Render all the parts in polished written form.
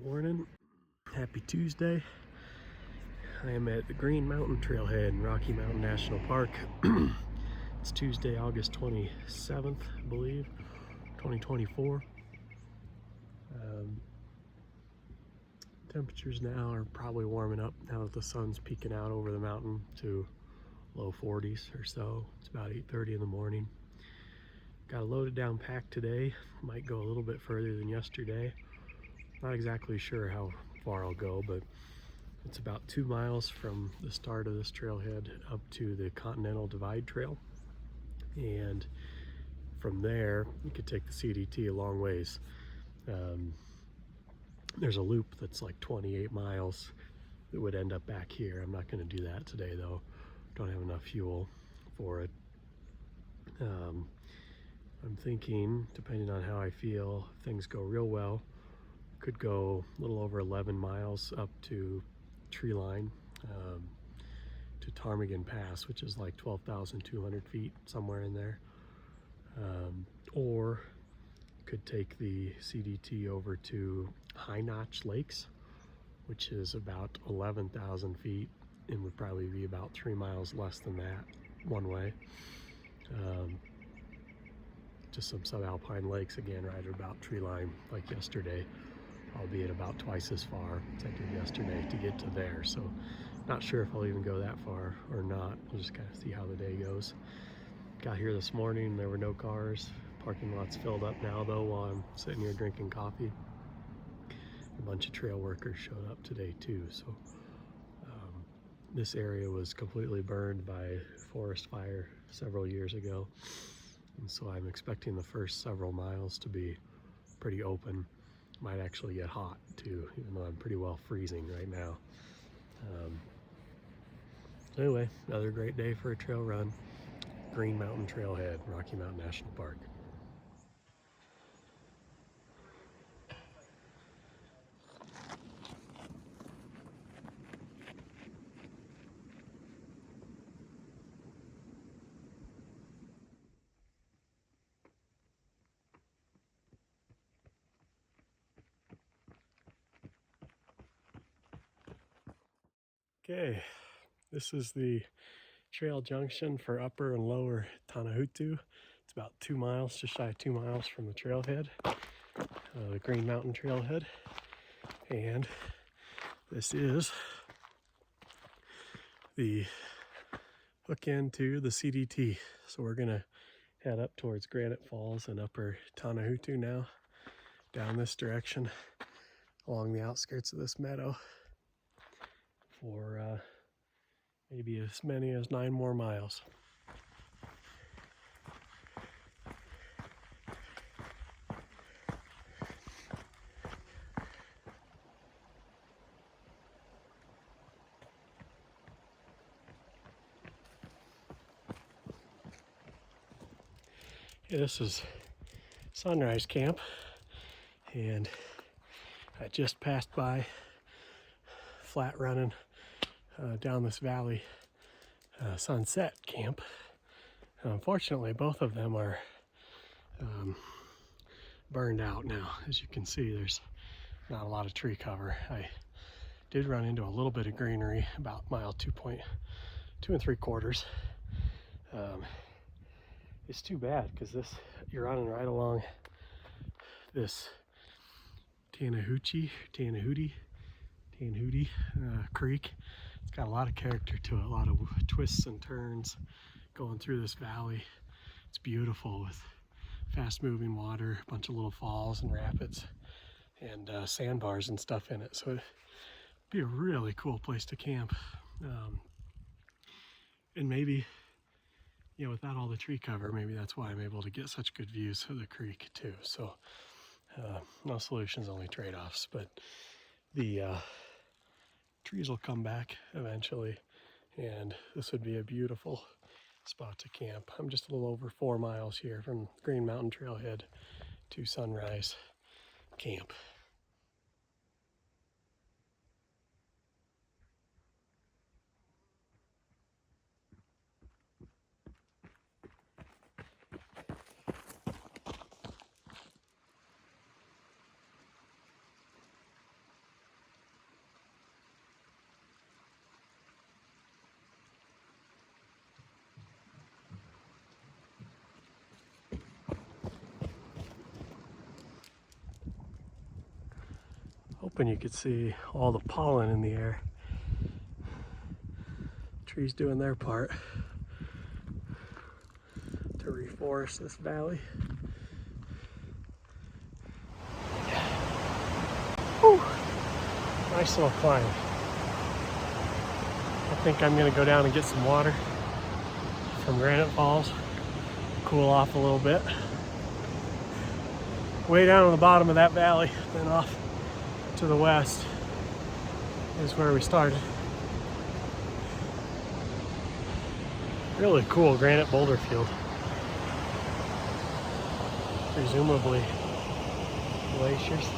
Morning, happy Tuesday. I am at the Green Mountain Trailhead in Rocky Mountain National Park. It's Tuesday, August 27th, I believe, 2024. Temperatures now are probably warming up now that the sun's peeking out over the mountain to low 40s or so. It's about 8:30 in the morning. Got a loaded down pack today. Might go a little bit further than yesterday. Not exactly sure how far I'll go, but it's about 2 miles from the start of this trailhead up to the Continental Divide Trail. And from there, you could take the CDT a long ways. There's a loop that's like 28 miles that would end up back here. I'm not going to do that today though. Don't have enough fuel for it. I'm thinking, depending on how I feel, if things go real well, could go a little over 11 miles up to tree line, to Ptarmigan Pass, which is like 12,200 feet, somewhere in there. Or could take the CDT over to Haynach Lakes, which is about 11,000 feet and would probably be about 3 miles less than that one way. Just some subalpine lakes again, right about tree line like yesterday, albeit about twice as far as I did yesterday to get to there. So not sure if I'll even go that far or not. We'll just kind of see how the day goes. Got here this morning, there were no cars. Parking lot's filled up now though while I'm sitting here drinking coffee. A bunch of trail workers showed up today too. So this area was completely burned by a forest fire several years ago. And so I'm expecting the first several miles to be pretty open. Might actually get hot too, even though I'm pretty well freezing right now. Anyway, another great day for a trail run. Green Mountain Trailhead, Rocky Mountain National Park. Okay, this is the trail junction for Upper and Lower Tanahutu. It's about 2 miles, just shy of 2 miles from the trailhead, the Green Mountain Trailhead. And this is the hook end to the CDT. So we're gonna head up towards Granite Falls and Upper Tanahutu now, down this direction along the outskirts of this meadow for maybe as many as 9 more miles. Okay, this is Sunrise Camp, and I just passed by flat running down this valley Sunset Camp. Unfortunately, both of them are burned out now. As you can see, there's not a lot of tree cover. I did run into a little bit of greenery about mile 2 3/4. It's too bad because you're running right along this Tanahuti Creek. It's got a lot of character to it, a lot of twists and turns going through this valley. It's beautiful with fast moving water, a bunch of little falls and rapids and sandbars and stuff in it. So it'd be a really cool place to camp. And maybe, you know, without all the tree cover, maybe that's why I'm able to get such good views of the creek too. So no solutions, only trade-offs, but the trees will come back eventually, and this would be a beautiful spot to camp. I'm just a little over 4 miles here from Green Mountain Trailhead to Sunrise Camp. open, you could see all the pollen in the air. Trees doing their part to reforest this valley. Whew. Nice little climb. I think I'm gonna go down and get some water from Granite Falls, cool off a little bit. Way down on the bottom of that valley, then off to the west is where we started. Really cool granite boulder field. Presumably glaciers.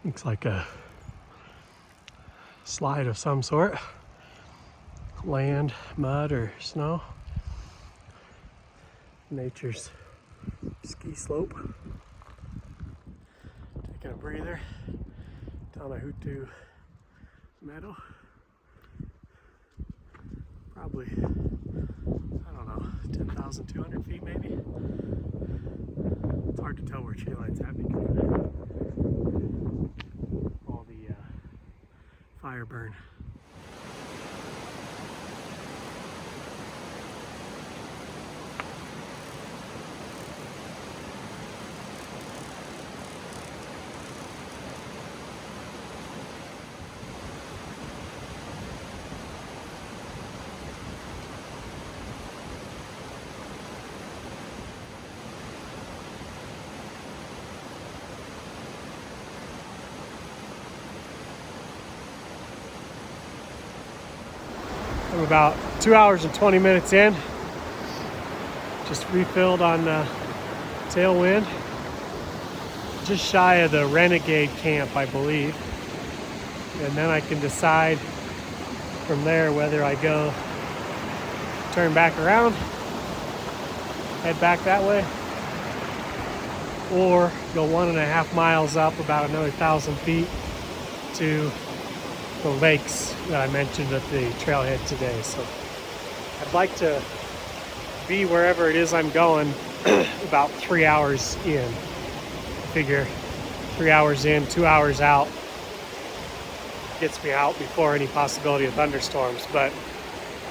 Looks like a slide of some sort. Land, mud, or snow. Nature's ski slope. Taking a breather. Tanahutu Meadow. Probably, I don't know, 10,200 feet maybe. It's hard to tell where tree line's at because all the fire burn. I'm about 2 hours and 20 minutes in. Just refilled on Tailwind. Just shy of the Renegade camp, I believe. And then I can decide from there whether I go turn back around, head back that way, or go 1.5 miles up about another 1,000 feet to the lakes that I mentioned at the trailhead today. So I'd like to be wherever it is I'm going about 3 hours in. I figure 3 hours in, 2 hours out gets me out before any possibility of thunderstorms, but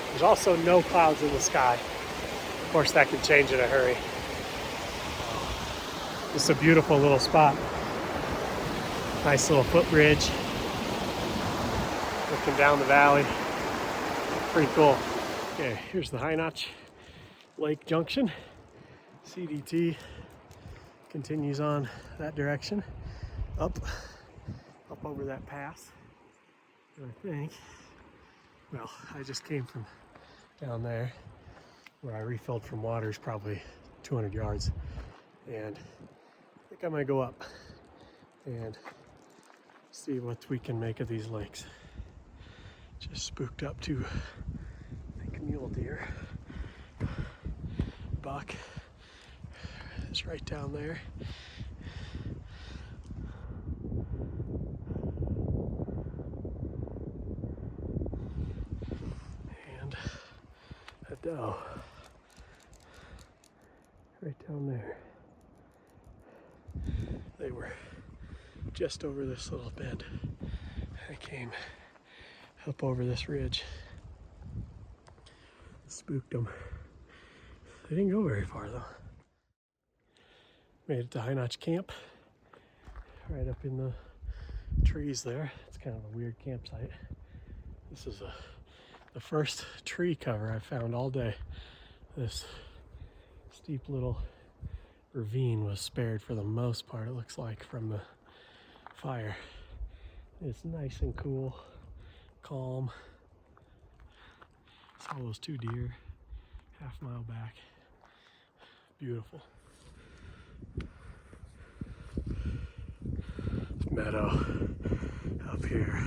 there's also no clouds in the sky. Of course, that can change in a hurry. It's a beautiful little spot. Nice little footbridge. Looking down the valley. Pretty cool. Okay, here's the Haynach Lake Junction. CDT continues on that direction. Up over that pass. And I think, well, I just came from down there where I refilled from waters probably 200 yards. And I think I'm gonna go up and see what we can make of these lakes. Just spooked up to, I think, mule deer. Buck is right down there. And a doe right down there. They were just over this little bend. I came up over this ridge. Spooked them. They didn't go very far though. Made it to Haynach Camp. Right up in the trees there. It's kind of a weird campsite. This is the first tree cover I've found all day. This steep little ravine was spared for the most part, it looks like, from the fire. It's nice and cool, calm. Saw those 2 deer half-mile back. Beautiful. This meadow up here,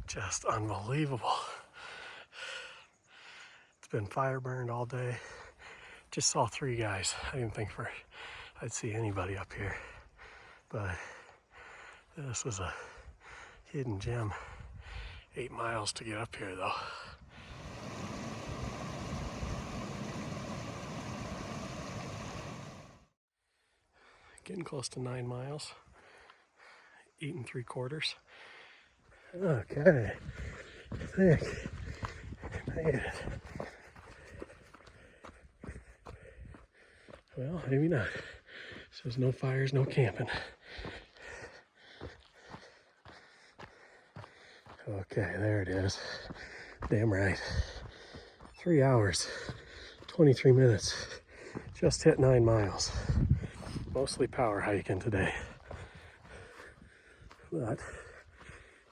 just unbelievable. It's been fire burned all day. Just saw 3 guys. I didn't think I'd see anybody up here, but this was a hidden gem. 8 miles to get up here though. Getting close to 9 miles. 8 3/4. Okay. I think I made it. Well, maybe not. Says no fires, no camping. Okay, there it is. Damn right. 3 hours, 23 minutes. Just hit 9 miles. Mostly power hiking today. But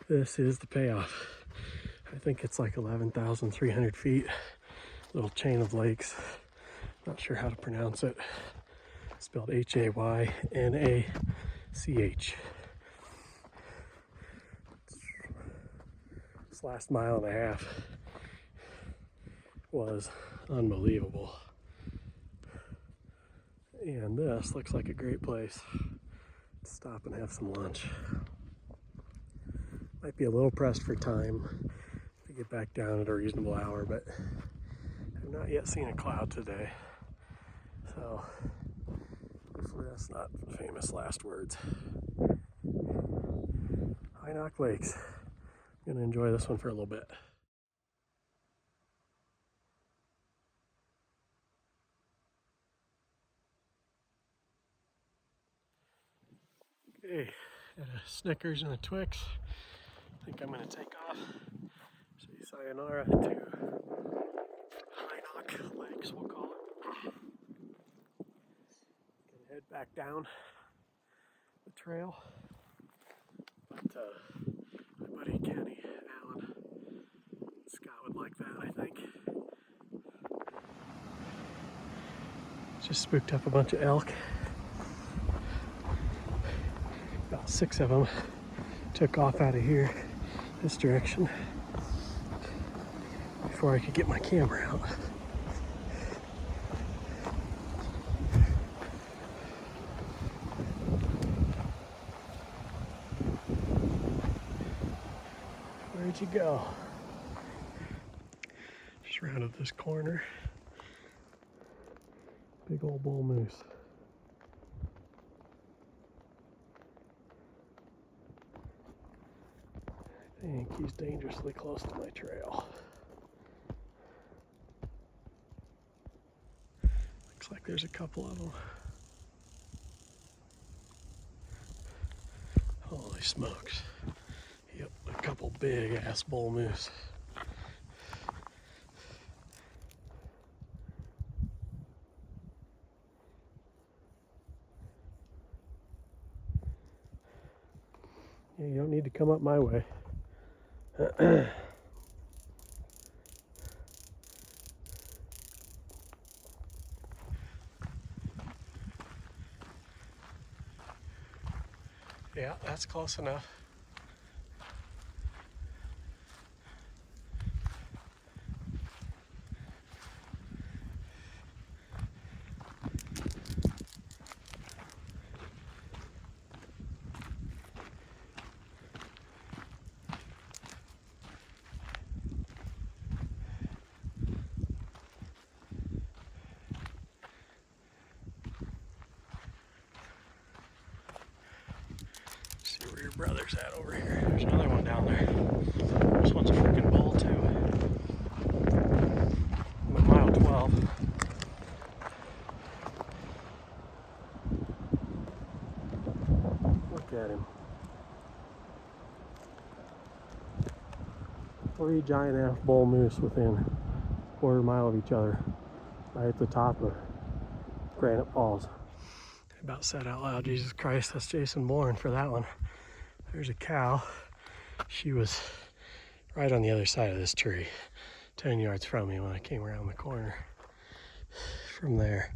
this is the payoff. I think it's like 11,300 feet. Little chain of lakes. Not sure how to pronounce it. Spelled Haynach. This last 1.5 miles was unbelievable. And this looks like a great place to stop and have some lunch. Might be a little pressed for time to get back down at a reasonable hour, but I've not yet seen a cloud today. So hopefully that's not famous last words. Haynach Lakes. I'm gonna enjoy this one for a little bit. Okay, got a Snickers and a Twix. I think I'm gonna take off. Say sayonara to Haynach Lakes, we'll call it. Gonna head back down the trail. But my buddy Kenny, Alan, Scott would like that. I think. Just spooked up a bunch of elk. About 6 of them took off out of here, this direction, before I could get my camera out. Where'd you go? Just rounded this corner. Big old bull moose. I think he's dangerously close to my trail. Looks like there's a couple of them. Holy smokes. Yep, a couple big ass bull moose. Yeah, you don't need to come up my way. Yeah, that's close enough. See where your brother's at over here. There's another one down there. This one's a freaking bull too. I'm at mile 12. Look at him. 3 giant ass bull moose within a quarter mile of each other, right at the top of Granite Falls. I about said out loud, Jesus Christ, that's Jason Bourne for that one. There's a cow. She was right on the other side of this tree, 10 yards from me when I came around the corner. From there,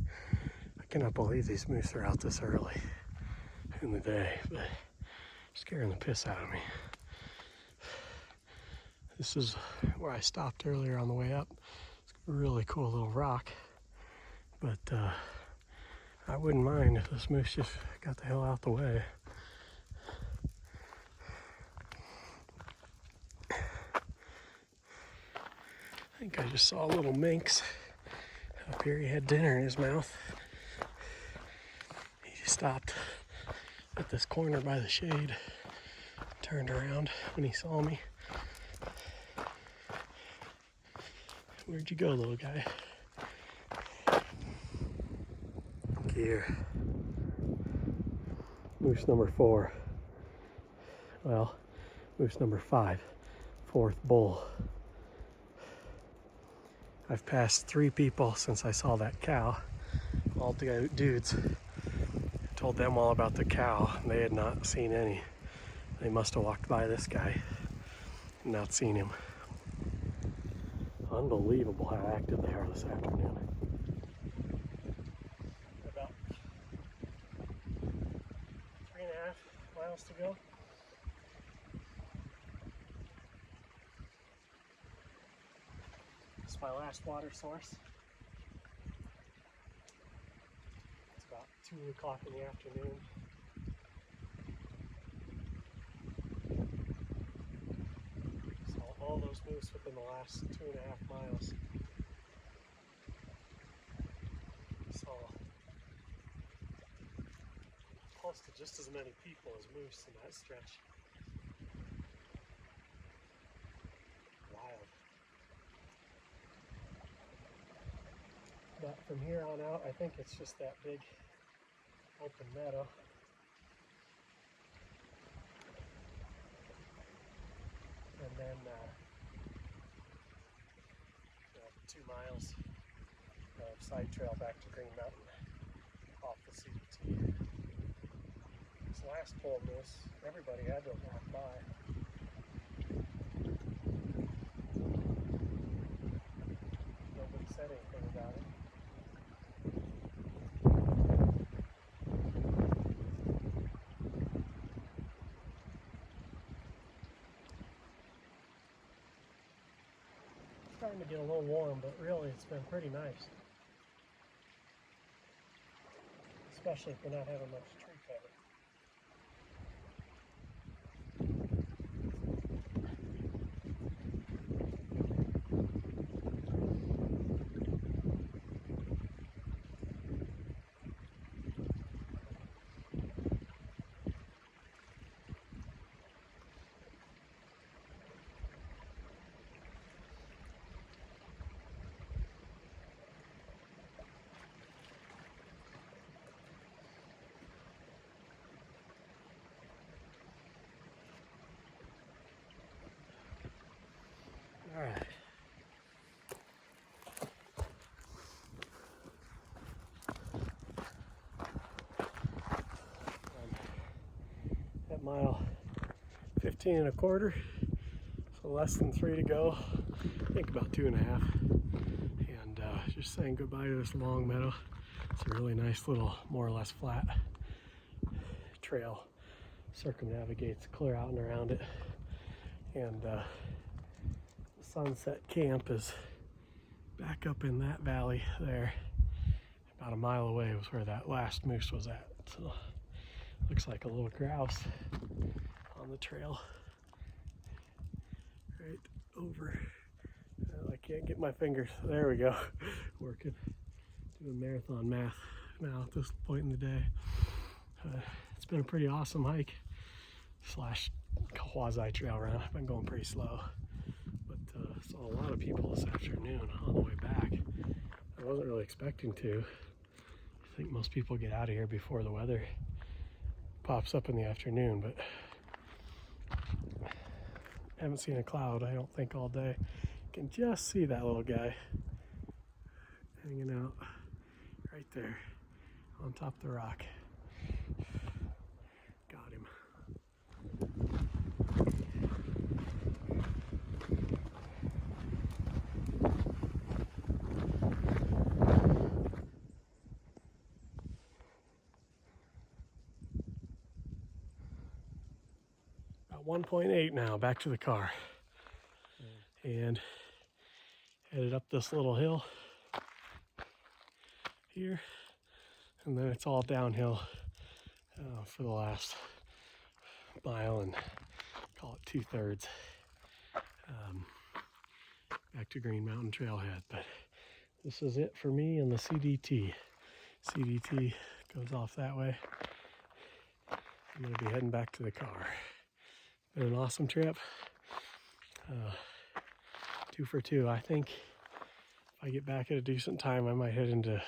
I cannot believe these moose are out this early in the day, but scaring the piss out of me. This is where I stopped earlier on the way up. It's a really cool little rock, but I wouldn't mind if this moose just got the hell out the way. I think I just saw a little minx up here. He had dinner in his mouth. He just stopped at this corner by the shade, turned around when he saw me. Where'd you go, little guy? Here. Moose number 4. Well, moose number 5. 4th bull. I've passed 3 people since I saw that cow. All dudes. Told them all about the cow. They had not seen any. They must have walked by this guy and not seen him. Unbelievable how active they are this afternoon. About 3.5 miles to go. It's my last water source. It's about 2 o'clock in the afternoon. Saw all those moose within the last 2.5 miles. Saw close to just as many people as moose in that stretch. Wild. But from here on out, I think it's just that big open meadow. And then 2 miles of side trail back to Green Mountain off the CBT. This last bull moose, everybody had to walk by. said anything about it. It's starting to get a little warm, but really it's been pretty nice. Especially if we're not having much tree cover. All right. At mile 15 1/4, so less than 3 to go. I think about 2 1/2. And just saying goodbye to this long meadow. It's a really nice little, more or less flat trail. Circumnavigates clear out and around it. And the sunset camp is back up in that valley there. About a mile away was where that last moose was at. So looks like a little grouse on the trail right over. I can't get my fingers. There we go. Working, doing marathon math now at this point in the day. It's been a pretty awesome hike slash quasi trail run. I've been going pretty slow, but saw a lot of people this afternoon on the way back. I wasn't really expecting to. I think most people get out of here before the weather pops up in the afternoon, but haven't seen a cloud, I don't think, all day. Can just see that little guy hanging out right there on top of the rock. Got him. About 1.8 now, back to the car. And headed up this little hill here, and then it's all downhill for the last mile and call it 2/3 back to Green Mountain Trailhead. But this is it for me and the CDT. CDT goes off that way. I'm going to be heading back to the car. Been an awesome trip. 2 for 2. I think if I get back at a decent time, I might head into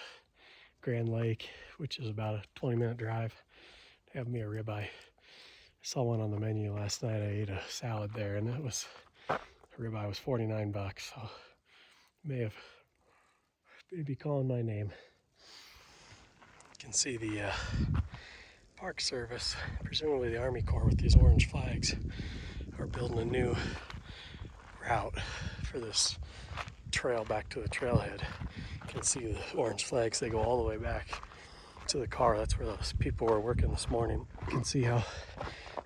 Grand Lake, which is about a 20-minute drive. Have me a ribeye. I saw one on the menu last night. I ate a salad there, and it was, a ribeye was $49, so maybe calling my name. You can see the Park Service, presumably the Army Corps with these orange flags, are building a new route for this trail back to the trailhead. You can see the orange flags, they go all the way back to the car. That's where those people were working this morning. You can see how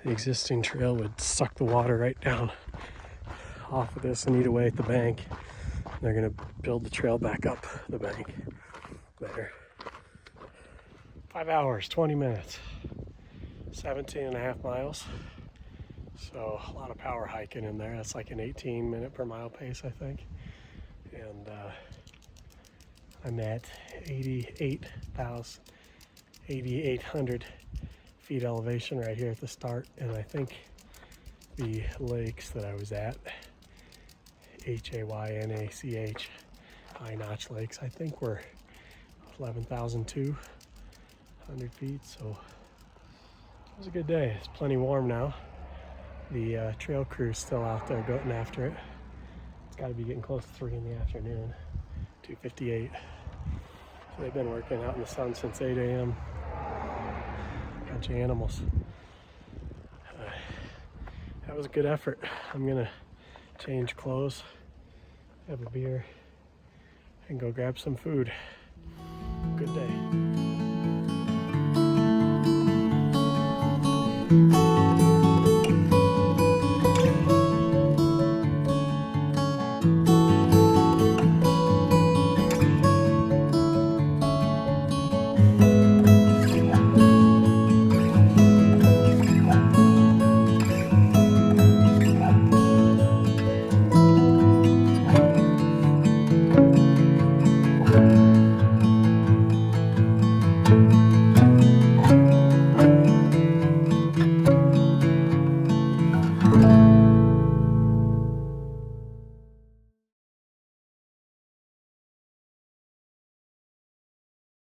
the existing trail would suck the water right down off of this and eat away at the bank. And they're going to build the trail back up the bank there. 5 hours, 20 minutes, 17 1/2 miles. So a lot of power hiking in there. That's like an 18-minute per mile pace, I think. And I'm at 8,800 feet elevation right here at the start. And I think the lakes that I was at, Haynach, Haynach Lakes, I think were 11,200 feet. So it was a good day. It's plenty warm now. The trail crew's still out there goating after it. It's got to be getting close to 3 in the afternoon, 2:58. So they've been working out in the sun since 8 a.m. Bunch of animals. That was a good effort. I'm gonna change clothes, have a beer, and go grab some food. Good day.